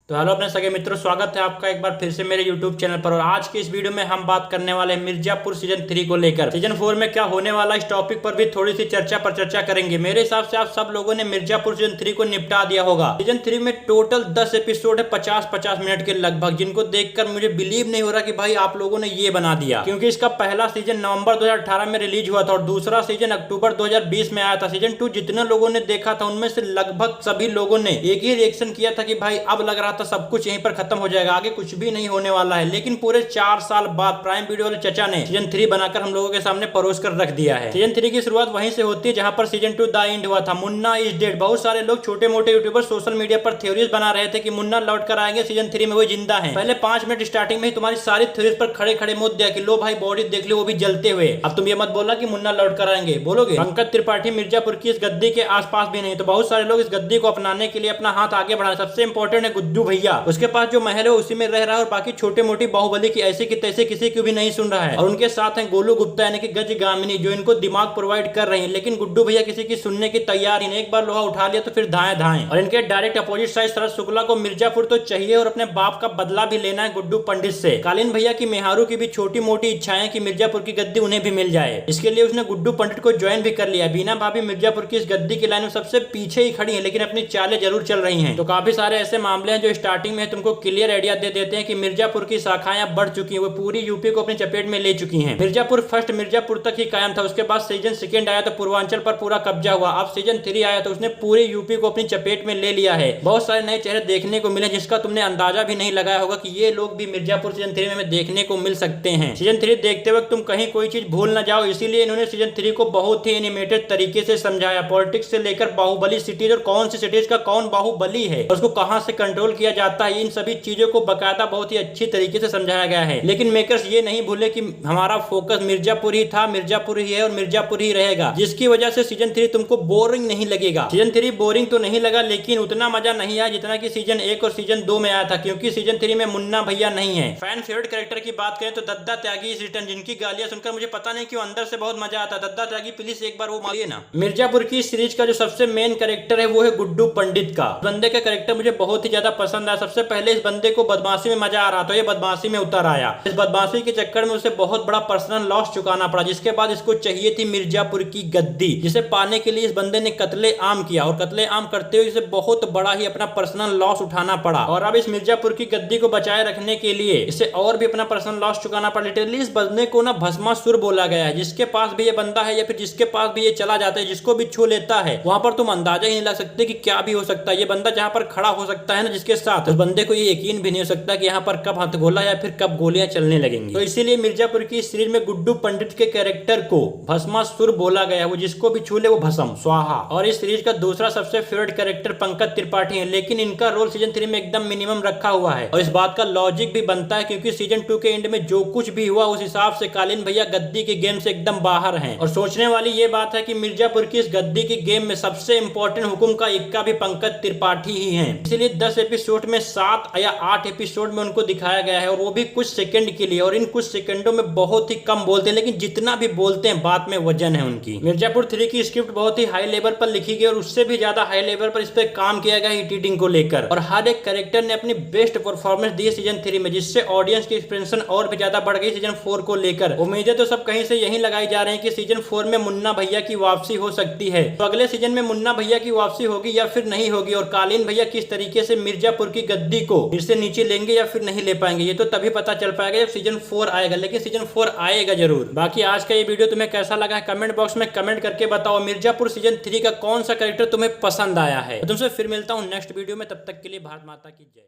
तो हेलो अपने सगे मित्रों, स्वागत है आपका एक बार फिर से मेरे YouTube चैनल पर। और आज की इस वीडियो में हम बात करने वाले हैं मिर्जापुर सीजन 3 को लेकर। सीजन 4 में क्या होने वाला, इस टॉपिक पर भी थोड़ी सी चर्चा करेंगे। मेरे हिसाब से आप सब लोगों ने मिर्जापुर सीजन 3 को निपटा दिया होगा। सीजन 3 में टोटल 10 एपिसोड है, 50-50 मिनट के लगभग, जिनको देखकर मुझे बिलीव नहीं हो रहा कि भाई आप लोगों ने ये बना दिया। क्योंकि इसका पहला सीजन नवंबर 2018 में रिलीज हुआ था और दूसरा सीजन अक्टूबर 2020 में आया था। सीजन 2 जितने लोगों ने देखा था उनमें से लगभग सभी लोगों ने एक ही रिएक्शन किया था कि भाई अब लग रहा था सब कुछ यहीं पर खत्म हो जाएगा, आगे कुछ भी नहीं होने वाला है। लेकिन पूरे 4 साल बाद प्राइम वीडियो वाले चचा ने सीजन 3 बनाकर हम लोगों के सामने परोस कर रख दिया है। सीजन 3 की शुरुआत वहीं से होती है जहां पर सीजन 2 द एंड हुआ था। Munna is dead. बहुत सारे लोग, छोटे मोटे यूट्यूबर सोशल मीडिया पर थ्योरीज बना रहे थे कि मुन्ना लौट कर आएंगे सीजन 3 में, वो जिंदा है। पहले 5 मिनट स्टार्टिंग में ही तुम्हारी सारी थ्योरीज पर खड़े खड़े मुद्दे दिया कि लो भाई बॉडी देख लो, वो भी जलते हुए। अब तुम ये मत बोला कि मुन्ना लौट कर आएंगे, बोलोगे पंकज त्रिपाठी मिर्जापुर की इस गद्दी के आसपास भी नहीं। तो बहुत सारे लोग इस गद्दी को अपनाने के लिए अपना हाथ आगे बढ़ा। सबसे इंपॉर्टेंट है गुड्डू भैया, उसके पास जो महल है उसी में रह रहा है और बाकी छोटे मोटी बाहुबली की ऐसे की तैसे किसी को भी नहीं सुन रहा है। और उनके साथ हैं गोलू गुप्ता यानी कि गज गामिनी, जो इनको दिमाग प्रोवाइड कर रही है। लेकिन गुड्डू भैया किसी की सुनने की तैयार ही नहीं। एक बार लोहा उठा लिया तो फिर धाए धाए। और इनके डायरेक्ट अपोजिट साइड शरद शुक्ला को मिर्जापुर तो चाहिए और अपने बाप का बदला भी लेना है गुड्डू पंडित से। कालीन भैया की मेहारू की भी छोटी मोटी इच्छाएं कि मिर्जापुर की गद्दी उन्हें भी मिल जाए। इसके लिए उसने गुड्डू पंडित को ज्वाइन भी कर लिया। बीना भाभी मिर्जापुर की इस गद्दी की लाइन में सबसे पीछे ही खड़ी है, लेकिन अपनी चालें जरूर चल रही हैं। तो काफी सारे ऐसे मामले हैं जो स्टार्टिंग में तुमको क्लियर आइडिया दे देते हैं कि मिर्जापुर की शाखाएं बढ़ चुकी हैं, वो पूरी यूपी को अपनी चपेट में ले चुकी हैं। मिर्जापुर फर्स्ट मिर्जापुर तक ही कायम था, उसके बाद सीजन 2 आया तो पूर्वांचल पर पूरा कब्जा हुआ। अब सीजन 3 आया तो उसने पूरे यूपी को अपनी चपेट में ले लिया है। बहुत सारे नए चेहरे देखने को मिले जिसका तुमने अंदाजा भी नहीं लगाया होगा कि ये लोग भी मिर्जापुर सीजन 3 में देखने को मिल सकते हैं। सीजन 3 देखते वक्त तुम कहीं कोई चीज भूल न जाओ, इसीलिए इन्होंने सीजन 3 को बहुत ही एनिमेटेड तरीके से समझाया। पॉलिटिक्स से लेकर बाहुबली सिटीज और कौन सी सिटीज का कौन बाहुबली है, उसको कहां से कंट्रोल किया जाता है, इन सभी चीजों को बकायदा बहुत ही अच्छी तरीके से समझाया गया है। लेकिन मेकर्स ये नहीं भूले कि हमारा फोकस मिर्जापुर ही था, मिर्जापुर ही है और मिर्जापुर ही रहेगा, जिसकी वजह से सीजन 3 तुमको बोरिंग नहीं लगेगा। सीजन 3 बोरिंग तो नहीं लगा, लेकिन उतना मजा नहीं आया जितना कि सीजन 1 और सीजन 2 में आया था। क्योंकि सीजन 3 में मुन्ना भैया नहीं है। फैन फेवरेट कैरेक्टर की बात करें तो दद्दा त्यागी इस रिटर्न, जिनकी गालियां सुनकर मुझे पता नहीं क्यों अंदर से बहुत मजा आता। दद्दा त्यागी प्लीज एक बार वो मारिए ना। मिर्जापुर की सीरीज का जो सबसे मेन कैरेक्टर है वो है गुड्डू पंडित का। बंदे का कैरेक्टर मुझे बहुत ही ज्यादा पसंद आया। सबसे पहले इस बंदे को बदमाशी में मजा आ रहा था, ये बदमाशी में उतर आया। इस बदमाशी के चक्कर में उसे बहुत बड़ा पर्सनल लॉस चुकाना पड़ा, जिसके बाद इसको चाहिए थी मिर्जापुर की गद्दी, जिसे पाने के लिए इस बंदे ने कत्ले आम किया और कत्ले आम करते हुए इसे बहुत बड़ा ही अपना पर्सनल लॉस उठाना पड़ा। और अब इस मिर्जापुर की गद्दी को बचाए रखने के लिए इसे और भी अपना पर्सनल लॉस चुकाना पड़ा। लिटरली इस बंदे को ना भस्मासुर बोला गया है। जिसके पास भी ये बंदा है या फिर जिसके पास भी ये चला जाता है, जिसको भी छू लेता है, वहां पर तुम अंदाजा ही नहीं लगा सकते कि क्या भी हो सकता है। ये बंदा जहां पर खड़ा हो सकता है ना जिसके साथ, उस बंदे को ये यकीन भी नहीं हो सकता कि यहाँ पर कब हथगोला या फिर कब गोलियां चलने लगेंगी। तो इसीलिए मिर्जापुर की सीरीज में गुड्डू पंडित के कैरेक्टर को भस्मासुर बोला गया है। वो जिसको भी छू ले वो भस्म स्वाहा। और इस सीरीज का दूसरा सबसे फेवरेट कैरेक्टर पंकज त्रिपाठी है, लेकिन इनका रोल सीजन 3 में एकदम मिनिमम रखा हुआ है। और इस बात का लॉजिक भी बनता है क्योंकि सीजन 2 के एंड में जो कुछ भी हुआ उस हिसाब से कालीन भैया गद्दी के गेम से एकदम बाहर हैं। और सोचने वाली ये बात है कि मिर्जापुर की इस गद्दी के गेम में सबसे इंपॉर्टेंट हुकुम का इक्का भी पंकज त्रिपाठी ही है। इसलिए 10 एपिसोड में 7 या 8 एपिसोड में उनको दिखाया गया है, और वो भी कुछ सेकंड के लिए। और इन कुछ सेकंडों में बहुत ही कम बोलते हैं, लेकिन जितना भी बोलते हैं बात में वजन है उनकी। मिर्जापुर 3 की स्क्रिप्ट बहुत ही हाई लेवल पर लिखी गई और उससे भी ज्यादा हाई लेवल पर इस पे काम किया गया एडिटिंग को लेकर। और हर एक कैरेक्टर ने अपनी बेस्ट परफॉर्मेंस दी सीजन 3 में, जिससे ऑडियंस की एक्सपेक्टेशन और भी ज्यादा बढ़ गई सीजन 4 को लेकर। उम्मीदें तो सब कहीं से यही लगाई जा रही है कि सीजन 4 में मुन्ना भैया की वापसी हो सकती है। तो अगले सीजन में मुन्ना भैया की वापसी होगी या फिर नहीं होगी, और कालीन भैया किस तरीके से मिर्जापुर की गद्दी को फिर से नीचे लेंगे या फिर नहीं ले पाएंगे, ये तो तभी पता चल पाएगा जब सीजन 4 आएगा। लेकिन सीजन 4 आएगा जरूर। बाकी आज का ये वीडियो तुम्हें कैसा लगा है कमेंट बॉक्स में कमेंट करके बताओ। मिर्जापुर सीजन 3 का कौन सा कैरेक्टर तुम्हें पसंद आया है। तुमसे फिर मिलता हूँ नेक्स्ट वीडियो में, तब तक के लिए भारत माता की जय।